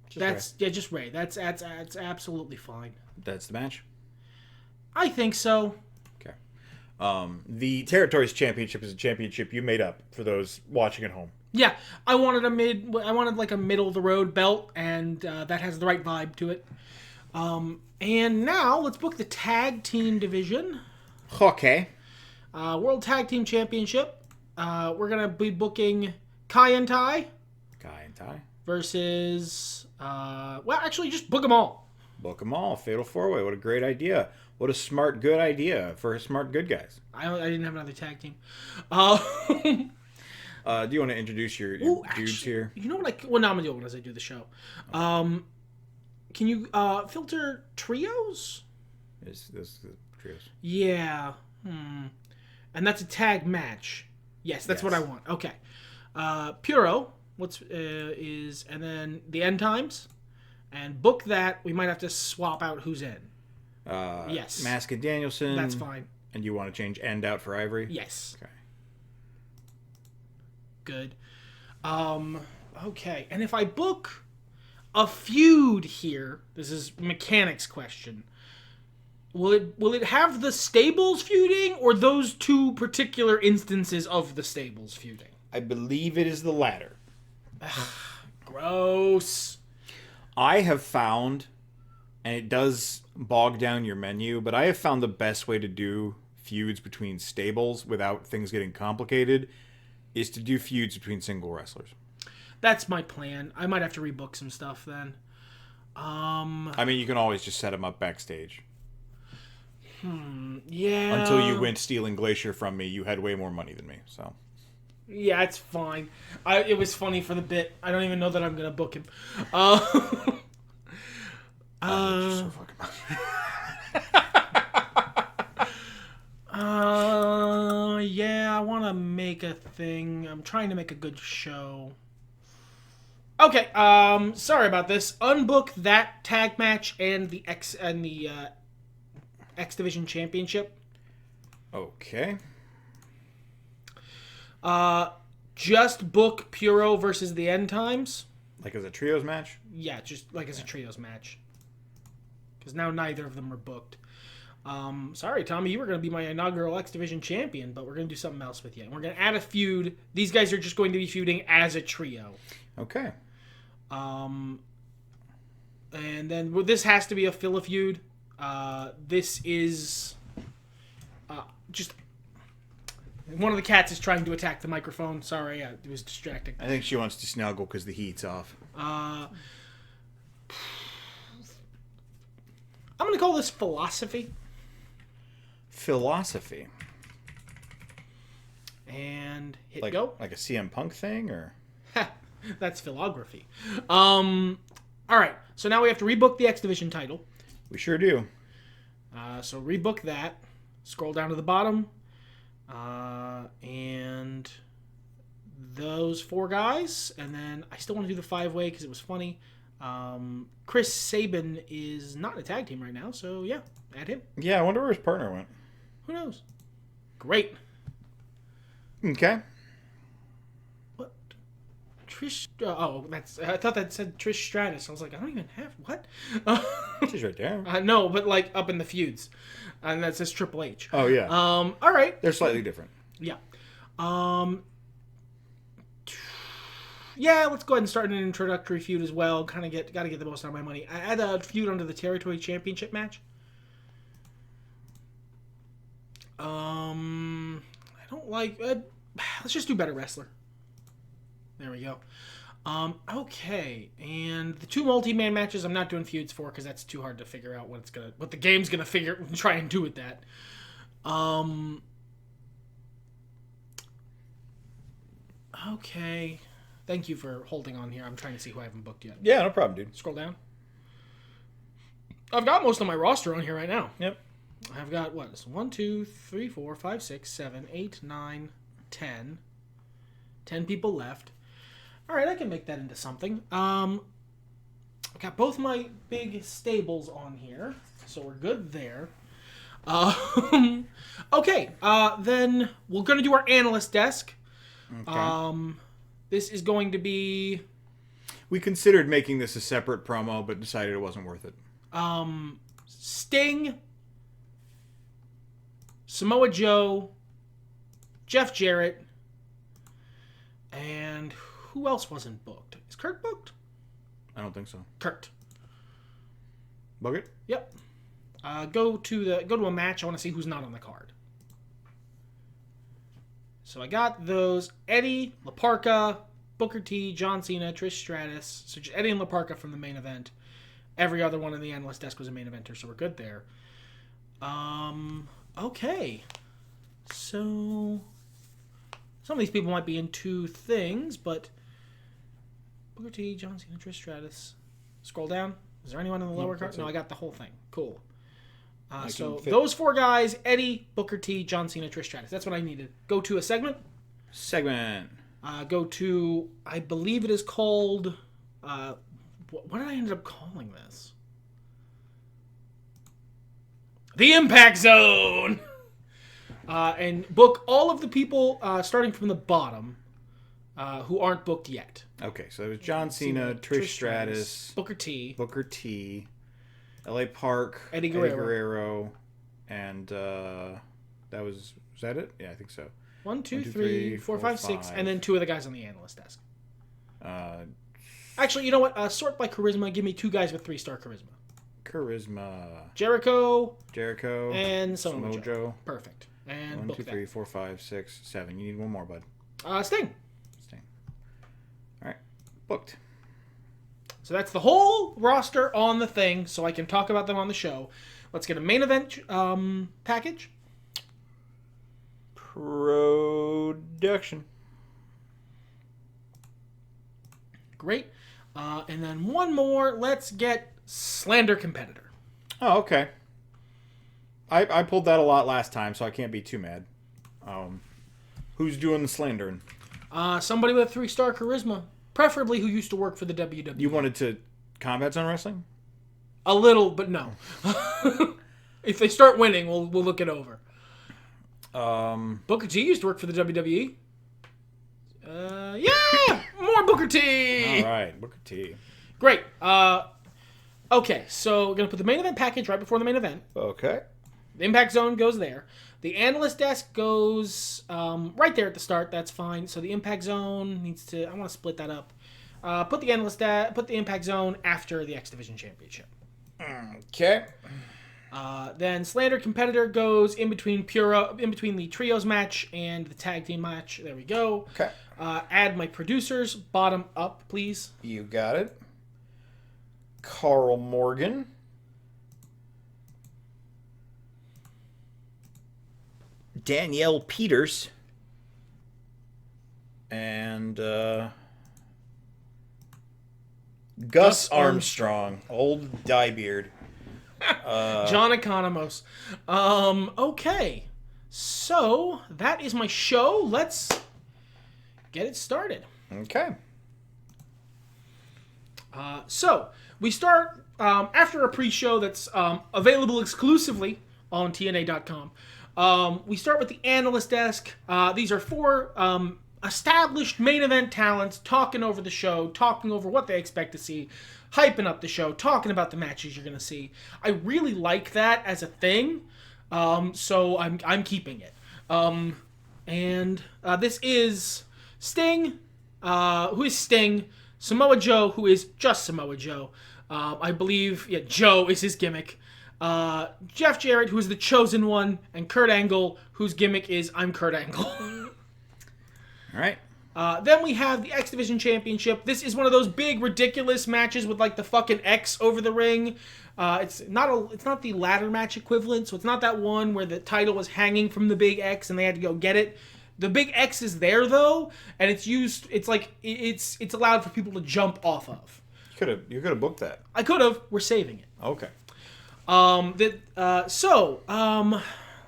Just Ray. That's absolutely fine. That's the match? I think so. Okay. The Territories Championship is a championship you made up for those watching at home. Yeah, I wanted like a middle of the road belt, and that has the right vibe to it. And now let's book the tag team division. Okay. World Tag Team Championship. We're gonna be booking Kai and Tai versus. Well, actually, just book them all. Book them all. Fatal 4-Way. What a great idea. What a smart, good idea for smart, good guys. I didn't have another tag team. Do you want to introduce your dudes here? You know what? Well, no, I'm gonna do it as I do the show. Can you filter trios? Is this the trios? Yeah. And that's a tag match. Yes, that's what I want. Okay. Puro, and then the End Times, and book that. We might have to swap out who's in. Yes. Mask and Danielson. That's fine. And you want to change End out for Ivory? Yes. Okay. Good. Okay. And if I book a feud here, this is mechanics question. Will it have the stables feuding or those 2 particular instances of the stables feuding? I believe it is the latter. Gross. I have found, and it does bog down your menu, but I have found the best way to do feuds between stables without things getting complicated is to do feuds between single wrestlers. That's my plan. I might have to rebook some stuff then. I mean, you can always just set them up backstage. Yeah. Until you went stealing Glacier from me, you had way more money than me, so. Yeah, it's fine. It was funny for the bit. I don't even know that I'm gonna book him. So fucking Yeah, I want to make a thing. I'm trying to make a good show. Okay, sorry about this. Unbook that tag match and the X Division Championship. Okay. Just book Puro versus the End Times. Like as a trios match? Yeah, just like as a trios match. Because now neither of them are booked. Sorry, Tommy, you were going to be my inaugural X Division champion, but we're going to do something else with you. We're going to add a feud. These guys are just going to be feuding as a trio. Okay. And then this has to be a fill a feud. This is just one of the cats is trying to attack the microphone. Sorry, it was distracting. I think she wants to snuggle because the heat's off. I'm going to call this philosophy. Philosophy. And hit like, go. Like a CM Punk thing, or? That's philography. All right. So now we have to rebook the X Division title. We sure do. So rebook that. Scroll down to the bottom. And those 4 guys. And then I still want to do the 5-way because it was funny. Chris Sabin is not in a tag team right now, so yeah, add him. Yeah, I wonder where his partner went. Who knows? Great. Okay. What? Trish... that's... I thought that said Trish Stratus. I was like, I don't even have... What? She's right there. No, but like up in the feuds. And that says Triple H. Oh, yeah. All right. They're slightly different. Yeah. Yeah, let's go ahead and start an introductory feud as well. Kind of gotta get the most out of my money. I had a feud under the Territory Championship match. I don't like... let's just do Better Wrestler. There we go. Okay, and the 2 multi-man matches I'm not doing feuds for because that's too hard to figure out what the game's gonna try and do with that. Okay. Thank you for holding on here. I'm trying to see who I haven't booked yet. Yeah, no problem, dude. Scroll down. I've got most of my roster on here right now. Yep. I've got, 1, 2, 3, 4, 5, 6, 7, 8, 9, 10. 10 people left. All right, I can make that into something. I've got both my big stables on here, so we're good there. Okay, then we're going to do our analyst desk. Okay. This is going to be... We considered making this a separate promo, but decided it wasn't worth it. Sting, Samoa Joe, Jeff Jarrett, and who else wasn't booked? Is Kurt booked? I don't think so. Kurt. Book it? Yep. Go to a match. I want to see who's not on the card. So I got those: Eddie, La Parka, Booker T, John Cena, Trish Stratus. So just Eddie and La Parka from the main event. Every other one in the analyst desk was a main eventer, so we're good there. Okay. So some of these people might be in 2 things, but Booker T, John Cena, Trish Stratus. Scroll down. Is there anyone in the lower card? No, I got the whole thing. Cool. So those 4 guys: Eddie, Booker T, John Cena, Trish Stratus. That's what I needed. Go to a segment. Go to, I believe it is called, what did I end up calling this? The Impact Zone! And book all of the people, starting from the bottom, who aren't booked yet. Okay, so it was John Cena, Trish Stratus, Booker T, L.A. Park, Eddie Guerrero, and was that it? Yeah, I think so. 1, 2, 3, 4, 5, 6, and then 2 of the guys on the analyst desk. Actually, you know what? Sort by charisma. Give me 2 guys with 3-star charisma. Jericho, and Samoa Joe. Perfect. And 1, 2, 3, 4, 5, 6, 7. You need one more, bud. Sting. All right, booked. So that's the whole roster on the thing, so I can talk about them on the show. Let's get a main event package. Production. Great. And then one more. Let's get Slander Competitor. Oh, okay. I pulled that a lot last time, so I can't be too mad. Who's doing the slandering? Somebody with 3-star charisma. Preferably who used to work for the WWE. You wanted to Combat Zone Wrestling? A little, but no. If they start winning, we'll look it over. Booker T used to work for the WWE. Yeah! More Booker T! All right, Booker T. Great. Okay, so we're going to put the main event package right before the main event. Okay. The Impact Zone goes there. The Analyst Desk goes right there at the start. That's fine. So the Impact Zone needs to... I want to split that up. Put the Impact Zone after the X Division Championship. Okay. Then Slander Competitor goes in between the Trios match and the Tag Team match. There we go. Okay. Add my producers. Bottom up, please. You got it. Carl Morgan. Danielle Peters. And Gus Armstrong. Old Diebeard. John Economos. Okay. So, that is my show. Let's get it started. Okay. So, we start after a pre-show that's available exclusively on TNA.com. We start with the analyst desk. These are four established main event talents talking over the show, talking over what they expect to see, hyping up the show, talking about the matches you're going to see. I really like that as a thing, so I'm keeping it. And this is Sting, who is Sting, Samoa Joe, who is just Samoa Joe. I believe, Joe is his gimmick. Jeff Jarrett, who is the chosen one, and Kurt Angle, whose gimmick is I'm Kurt Angle. All right. Then we have the X Division Championship. This is one of those big, ridiculous matches with like the fucking X over the ring. It's not the ladder match equivalent, so it's not that one where the title was hanging from the big X and they had to go get it. The big X is there though, and it's used. It's like it's allowed for people to jump off of. You could have booked that. I could have. We're saving it. Okay.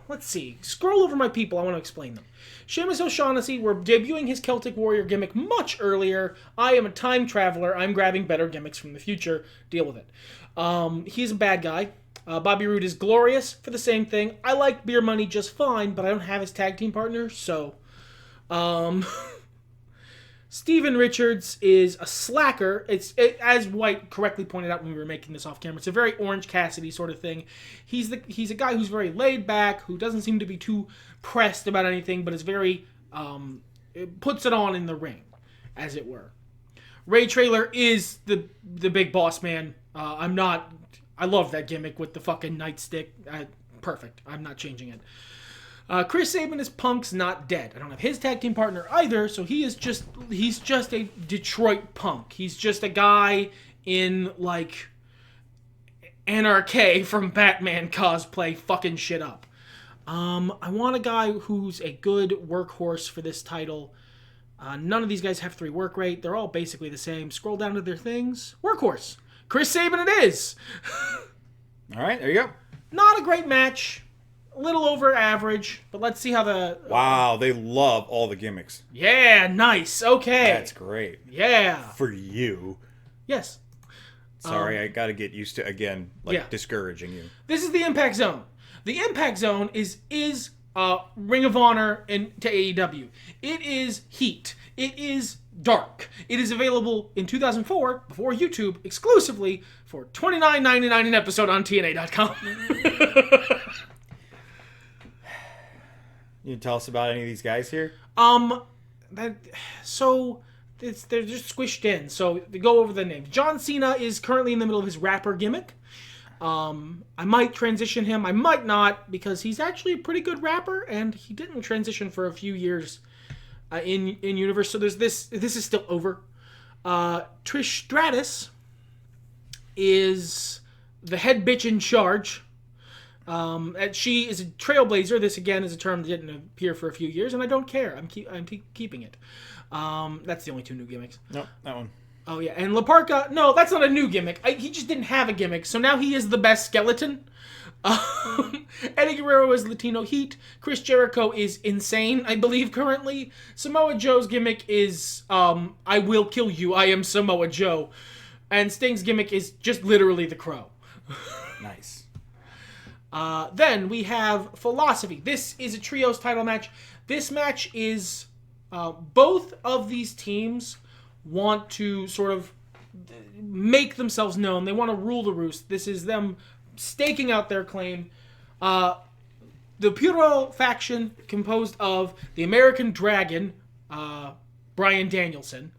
Let's see. Scroll over my people. I want to explain them. Sheamus O'Shaughnessy, we're debuting his Celtic Warrior gimmick much earlier. I am a time traveler. I'm grabbing better gimmicks from the future. Deal with it. He's a bad guy. Bobby Roode is glorious for the same thing. I like Beer Money just fine, but I don't have his tag team partner, so... Steven Richards is a slacker. As White correctly pointed out when we were making this off camera, it's a very Orange Cassidy sort of thing. He's a guy who's very laid back, who doesn't seem to be too pressed about anything, but is very puts it on in the ring, as it were. Ray Traylor is the big boss man. I love that gimmick with the fucking nightstick. Perfect. I'm not changing it. Chris Sabin is Punk's not dead. I don't have his tag team partner either, so he's just a Detroit Punk. He's just a guy in, like, NRK from Batman cosplay fucking shit up. I want a guy who's a good workhorse for this title. None of these guys have 3 work rate. They're all basically the same. Scroll down to their things. Workhorse. Chris Sabin it is. All right, there you go. Not a great match. A little over average, but let's see how the... Wow, they love all the gimmicks. Yeah, nice. Okay. That's great. Yeah. For you. Yes. Sorry, I got to get used to, again, discouraging you. This is the Impact Zone. The Impact Zone is Ring of Honor to AEW. It is Heat. It is Dark. It is available in 2004, before YouTube, exclusively for $29.99 an episode on TNA.com. You can tell us about any of these guys here? They're just squished in. So to go over the names. John Cena is currently in the middle of his rapper gimmick. I might transition him. I might not, because he's actually a pretty good rapper, and he didn't transition for a few years in universe. So there's this. This is still over. Trish Stratus is the head bitch in charge. And she is a trailblazer. This again is a term that didn't appear for a few years, and I don't care. I'm keeping it. That's the only 2 new gimmicks. No, that one. Oh yeah, and La Parka. No, that's not a new gimmick. He just didn't have a gimmick, so now he is the best skeleton. Eddie Guerrero is Latino Heat. Chris Jericho is insane, I believe, currently. Samoa Joe's gimmick is I will kill you. I am Samoa Joe, and Sting's gimmick is just literally the Crow. Nice. Then we have Philosophy. This is a trios title match. This match is both of these teams want to sort of make themselves known. They want to rule the roost. This is them staking out their claim. The Puro faction, composed of the American Dragon, Bryan Danielson,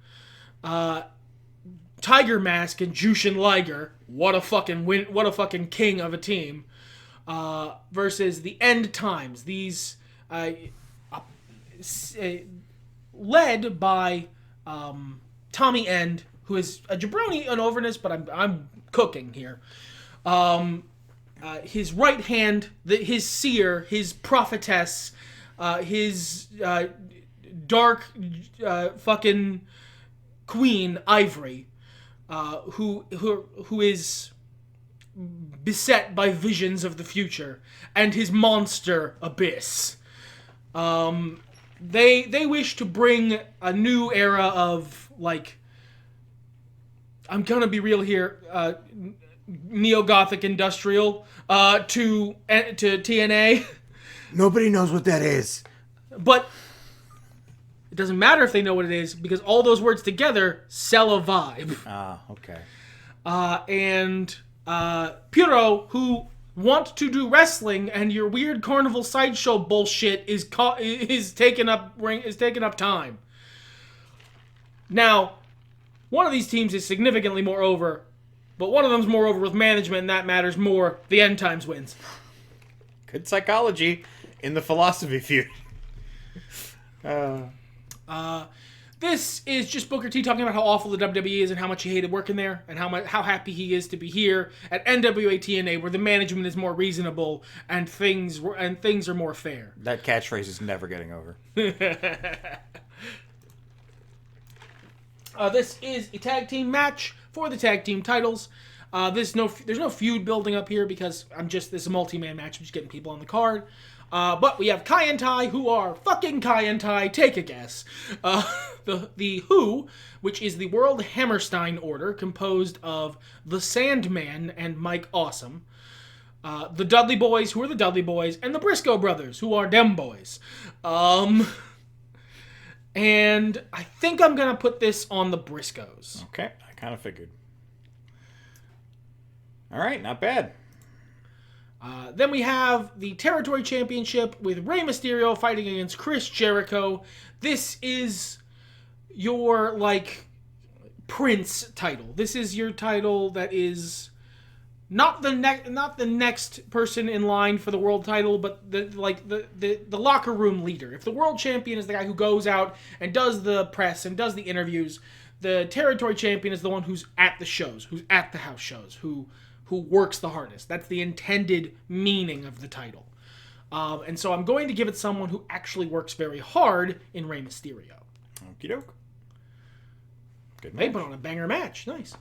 Tiger Mask, and Jushin Liger. What a fucking king of a team. Versus the End Times. These led by Tommy End, who is a jabroni on overness, but I'm cooking here. His right hand, his seer, his prophetess, his dark fucking queen, Ivory, who is beset by visions of the future and his monster abyss. They wish to bring a new era of, like, I'm gonna be real here, neo-gothic industrial to TNA. Nobody knows what that is. But it doesn't matter if they know what it is, because all those words together sell a vibe. Ah, okay. And Puro, who want to do wrestling, and your weird carnival sideshow bullshit is taking up time. Now, one of these teams is significantly more over, but one of them's more over with management, and that matters more. The End Times wins. Good psychology in the philosophy feud. This is just Booker T talking about how awful the WWE is and how much he hated working there and how happy he is to be here at NWA TNA, where the management is more reasonable and things are more fair. That catchphrase is never getting over. This is a tag team match for the tag team titles. There's no feud building up here because this is a multi-man match. I'm just getting people on the card. But we have Kai and Tai, who are fucking Kai and Tai. Take a guess. The Who, which is the World Hammerstein Order, composed of the Sandman and Mike Awesome. The Dudley Boys, who are the Dudley Boys, and the Briscoe Brothers, who are them boys. And I think I'm gonna put this on the Briscoes. Okay, I kind of figured. All right, not bad. Then we have the Territory Championship with Rey Mysterio fighting against Chris Jericho. This is your, like, Prince title. This is your title that is not the next person in line for the world title, but the locker room leader. If the world champion is the guy who goes out and does the press and does the interviews, the Territory Champion is the one who's at the shows, who's at the house shows, who works the hardest. That's the intended meaning of the title. And so I'm going to give it someone who actually works very hard in Rey Mysterio. Okie doke. Good match. They put on a banger match. Nice.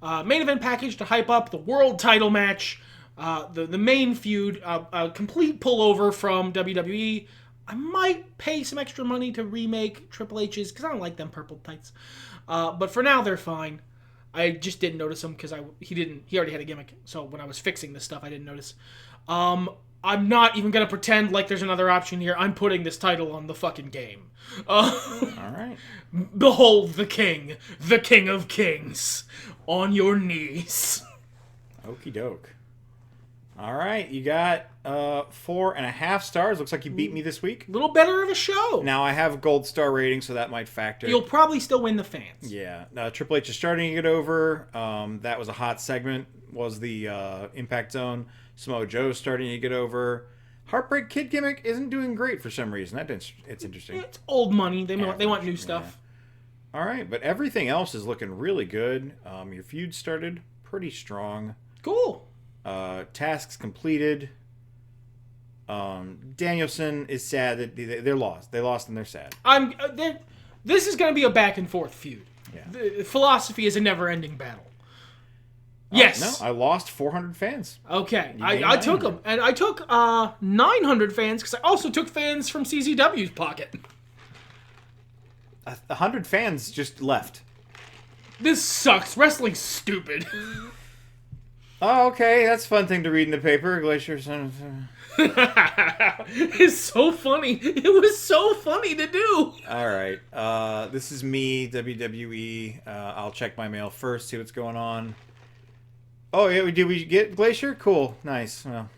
Main event package to hype up the world title match. The main feud. A complete pullover from WWE. I might pay some extra money to remake Triple H's because I don't like them purple tights. But for now, they're fine. I just didn't notice him because he already had a gimmick. So when I was fixing this stuff, I didn't notice. I'm not even going to pretend like there's another option here. I'm putting this title on the fucking game. All right. Behold the king of kings, on your knees. Okie doke. All right, you got 4.5 stars. Looks like you beat me this week. A little better of a show. Now, I have a gold star rating, so that might factor. You'll probably still win the fans. Yeah. Triple H is starting to get over. That was a hot segment, was the Impact Zone. Samoa Joe's starting to get over. Heartbreak Kid gimmick isn't doing great for some reason. It's interesting. It's old money. They want new stuff. Yeah. All right, but everything else is looking really good. Your feud started pretty strong. Cool. Tasks completed. Danielson is sad that they're lost. They lost and they're sad. This is going to be a back and forth feud. Yeah. The philosophy is a never-ending battle. Yes. No, I lost 400 fans. Okay, I took them, and I took 900 fans because I also took fans from CZW's pocket. 100 fans just left. This sucks. Wrestling's stupid. Oh, okay. That's a fun thing to read in the paper. Glacier. It's so funny. It was so funny to do. All right. This is me, WWE. I'll check my mail first, see what's going on. Oh, yeah. Did we get Glacier? Cool. Nice. Well,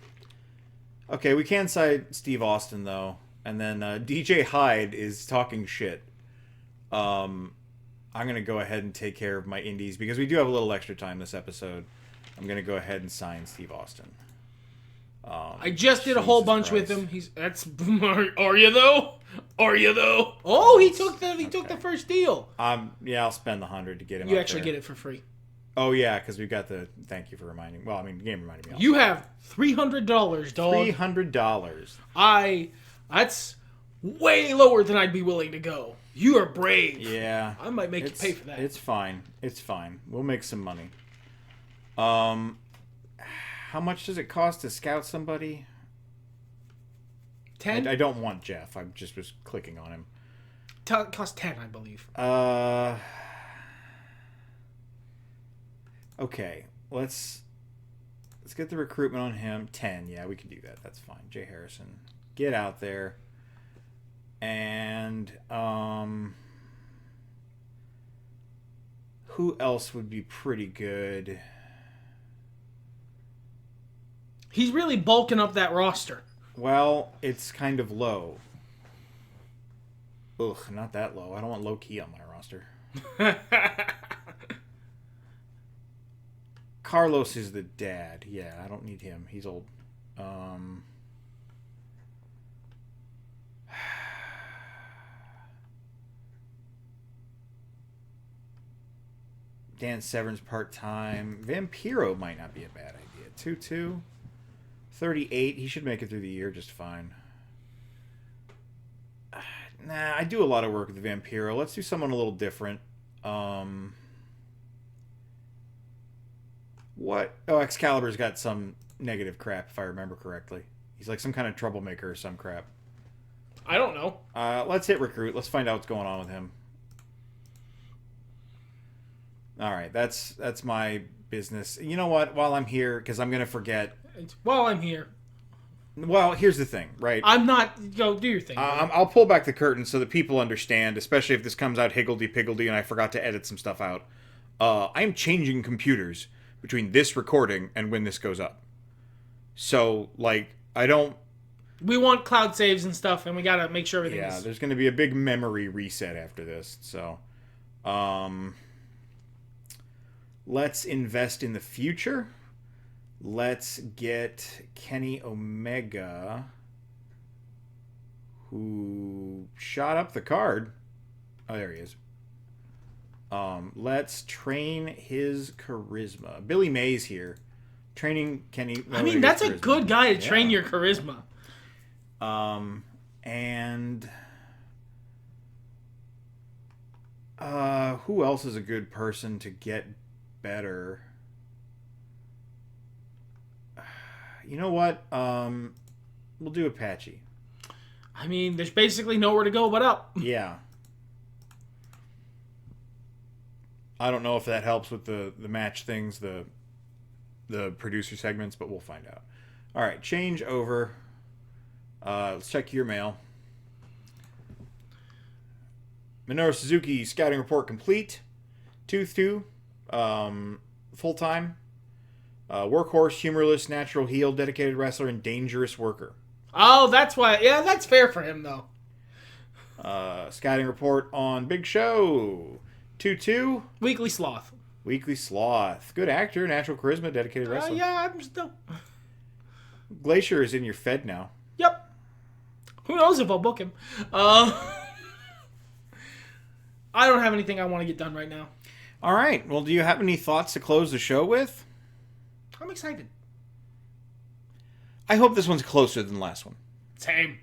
okay, we can cite Steve Austin, though. And then DJ Hyde is talking shit. I'm going to go ahead and take care of my indies because we do have a little extra time this episode. I'm going to go ahead and sign Steve Austin. I just did a whole bunch with him. Are you though? Are you though? Oh, he took the first deal. Yeah, I'll spend the 100 to get him. You actually get it for free. Oh yeah, because we've got the thank you for reminding. Well, I mean, the game reminded me. You have $300, dog. $300. That's way lower than I'd be willing to go. You are brave. Yeah, I might make you pay for that. It's fine. It's fine. We'll make some money. How much does it cost to scout somebody? 10? I don't want Jeff. I just was clicking on him. It costs 10, I believe. Okay. Let's get the recruitment on him. 10. Yeah, we can do that. That's fine. Jay Harrison. Get out there. And who else would be pretty good? He's really bulking up that roster. Well, it's kind of low. Ugh, not that low. I don't want low key on my roster. Carlos is the dad. Yeah, I don't need him. He's old. Dan Severn's part-time. Vampiro might not be a bad idea. 2-2. 38. He should make it through the year just fine. Nah, I do a lot of work with the Vampiro. Let's do someone a little different. What? Oh, Excalibur's got some negative crap, if I remember correctly. He's like some kind of troublemaker or some crap. I don't know. Let's hit recruit. Let's find out what's going on with him. All right, that's my business. You know what? While I'm here, because I'm going to forget. While I'm here. Well, here's the thing, right? I'm not... Go do your thing. I'll pull back the curtain so that people understand, especially if this comes out higgledy-piggledy and I forgot to edit some stuff out. I am changing computers between this recording and when this goes up. So, like, I don't... We want cloud saves and stuff, and we got to make sure everything is... Yeah, there's going to be a big memory reset after this, so... Let's invest in the future. Let's get Kenny Omega, who shot up the card. Oh, there he is. Let's train his charisma. Billy Mays here. Training Kenny Omega's I mean, that's charisma. a good guy to train your charisma. And... who else is a good person to get better? You know what? We'll do Apache. I mean, there's basically nowhere to go but up. Yeah. I don't know if that helps with the match things, the producer segments, but we'll find out. All right, change over. Let's check your mail. Minoru Suzuki, scouting report complete. 2-2. Full-time. Workhorse, humorless, natural heel, dedicated wrestler, and dangerous worker. Oh, that's why. Yeah, that's fair for him, though. Scouting report on Big Show. 2-2. Weekly Sloth. Weekly Sloth. Good actor, natural charisma, dedicated wrestler. Yeah, I'm still... Glacier is in your Fed now. Yep. Who knows if I'll book him. I don't have anything I want to get done right now. All right. Well, do you have any thoughts to close the show with? I'm excited. I hope this one's closer than the last one. Same.